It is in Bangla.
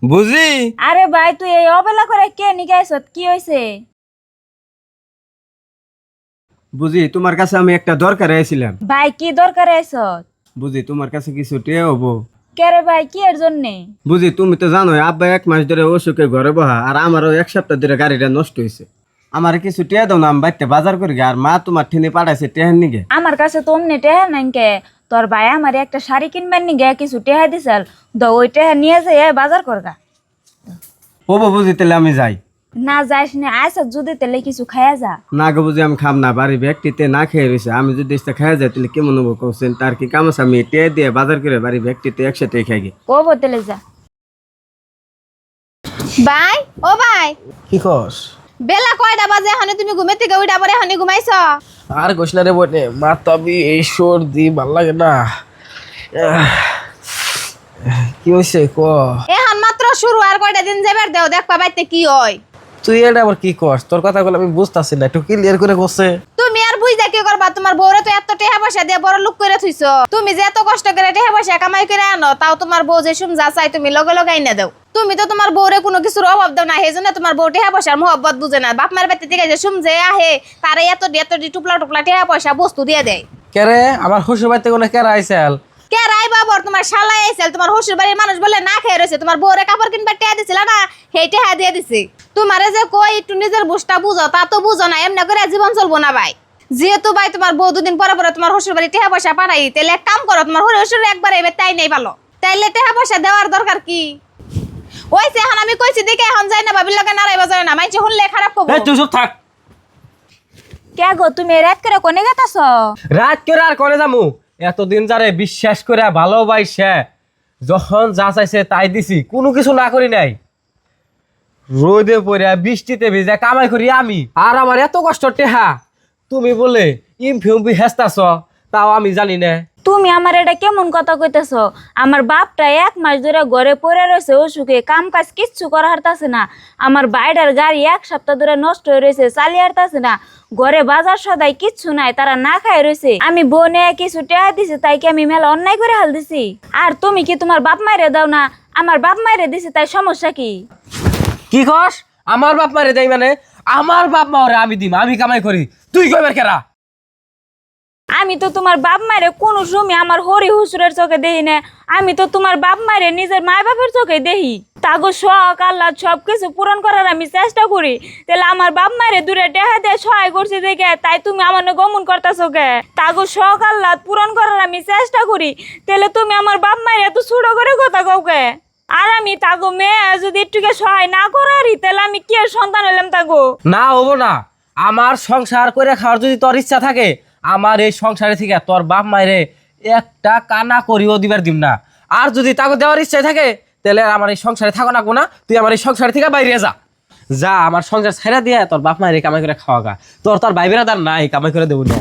বুঝি। আরে ভাই তুই এই অবেলা করে কে নিকে আইছত, কি হইছে? বুঝি তোমার কাছে আমি একটা দরকারে আইছিলাম। ভাই কি দরকারে আইছত? বুঝি তোমার কাছে কিছু টিয়া হবো। কে রে ভাই, কি এর জন্যে? বুঝি তুমি তো জানো আব্বা 1 মাস ধরে অসুখে ঘরে বহা, আর আমারও 1 সপ্তাহ ধরে গাড়িটা নষ্ট হয়েছে। আমার কিছু টিয়া দাও না, আমি বাড়িতে বাজার করি গে। আর মা তোমার ঠেনে পাঠাইছে টেহার নিগে। আমার কাছে তো অমনি টেহা নাই কে। তোর ভাই আমার একটা শাড়ি কিনবার নিগে কিছু টেহা দিছাল, ওই টেহা নিয়ে যাই বাজার করগা। হবো বুঝি, তাহলে আমি যাই। না যাইস না, আইসত যদি তাহলে কিছু খাইয়া যা। না গো বুঝি, আমি খাম না, বাড়ি ব্যক্তিতে না খেয়ে রয়েছে। আমি যদি এটা খাইয়া যাই তাহলে কেমন হবো কৌছেন? তার কি কাম আছে? আমি টেয়া দিয়ে বাজার করে বাড়ি ব্যক্তিতে একসাথে খাই গে। কবো তাহলে যা। ভাই ও ভাই, কি কস? বেলা কয়টা বাজে? এখানে তুমি ঘুমে থেকে উঠা পরে এখানে ঘুমাইছ? আর কইস না রে বটে, মা তো আমি এই সর্দি ভাল লাগে না। কি হয়েছে ক? এখন মাত্র শুরু, আর কয়টা দিন যাবার দেও, দেখবা বাইতে কি হয়। তুই এটা আবার কি কস? তোর কথা বলে আমি বুঝতাছি না, একটু ক্লিয়ার করে কসে। তুমি আর বুঝা কি করবা? তোমার বউরে তো এত টাকা পয়সা দিয়ে বড় লোক করে থুইছ। তুমি যে এত কষ্ট করে টাকা পয়সা কামাই করে আনো, তাও তোমার বউ যে সুম যা চাই তুমি লগে লগে আইনা দাও। তুমি তো তোমার বউরে কোনো কিছুর অভাব দাও না, সেই জন্য তোমার বউ টাকা পয়সার মহব্বত বুঝে না। বাপ মার বাড়িতে থেকে যে সুম যে আহে, তারে এত টুপলা টুপলা টাকা পয়সা বস্তু দিয়ে দেয়। কে রে? আমার শ্বশুর বাড়িতে কোনো কেরা আইসাল? কে রাই বাবর তোমার শালাই আইছিল? তোমার শ্বশুর বাড়ির মানুষ বলে না খেয়ে রয়েছে, তোমার বউরে কাপড় কিনবার টাকা দিছিল না, সেই টাকা দিয়ে দিছে। তোমারে যে কই একটু নিজের বুঝটা বুঝো, তা তো বুঝো না। এমনি করে জীবন চলবো না ভাই। যেহেতু ভাই তোমার বউ দুদিন পরে পরে তোমার শ্বশুর বাড়ি টাকা পয়সা পাঠাই, তাহলে এক কাম করো, তোমার শ্বশুর একবার এবার তাই নেই ভালো, তাইলে টাকা পয়সা দেওয়ার দরকার কি? ওইছে এখন আমি কইছি দেখে এখন যাই না, ভাবির লগে নারাই বাজায় না, মাইছে শুনলে খারাপ করবো। তুই চুপ থাক। কে গো, তুমি রাত করে কোনে গেতাছ? রাত করে আর করে যামু? এতদিন যারে বিশ্বাস করে ভালোবাসে যখন যা চাইছে তাই দিছি, কোনো কিছু না করি নাই। রোদে পড়ে বৃষ্টিতে ভিজে কামাই করি আমি, আর আমার এত কষ্ট টেহা তুমি বলে ইমফিউম্পি হেস্তাছ, তাও আমি জানি না। তুমি আমার এটা কেমন কথা কইতেছ? আমার বাপটা 1 মাস ধরে ঘরে পড়ে রয়েছে অসুখে, কাম কাজ কিচ্ছু করা হারতাছে না। আমার বাইরের গাড়ি 1 সপ্তাহ ধরে নষ্ট হয়ে রয়েছে, চালিয়ে হারতাছে না। ঘরে বাজার সদাই কিচ্ছু নাই, তারা না খায় রয়েছে। আমি বনে কিছু টেহা দিছি, তাই কি আমি মেলা অন্যায় করে হাল দিছি? আর তুমি কি তোমার বাপ মায়েরে দাও না? আমার বাপ মায়েরে দিছি, তাই সমস্যা কি? কি কস? আমার বাপ মারে দেয় মানে? আমার বাপ মারে আমি দিম, আমি কামাই করি, তুই কইবার কেরা? আমি তো তোমার বাপ মায়েরে কোনো সময় আমার হরি হুসুরের চোখে দেখি না। আমি তো তোমার বাপ মায়েরে নিজের মায় বাপের চোখে দেখি। তাগো শখ আল্লাহ সবকিছু পূরণ করার আমি চেষ্টা করি, তাহলে আমার বাপ মায়েরে দূরে দেখা দিয়ে সহায় করছি দেখে তাই তুমি আমার গমন করতেছো কে? তাগো শখ আল্লাহ পূরণ করার আমি চেষ্টা করি, তাহলে তুমি আমার বাপ মায়ের এত ছোট করে কথা কও কে? আর আমি তাগো মেয়ে যদি একটুকে সহায় না করারি, তাহলে আমি কি আর সন্তান হলাম তাগো? না হবো না। আমার সংসার করে খাওয়ার যদি তোর ইচ্ছা থাকে, আমার এই সংসারে থেকে তোর বাপ মায়েরে একটা কানা করিও দিবার দিম না। আর যদি তাকে দেওয়ার ইচ্ছা থাকে, তাহলে আমার এই সংসারে থাকো না কোনা, তুই আমার এই সংসার থেকে বাইরে যা। যা আমার সংসার ছেড়ে দিয়ে তোর বাপ মায়ের কামাই করে খাওয়া গা। তোর ভাই বেড়াদার নাই কামাই করে দেবো না।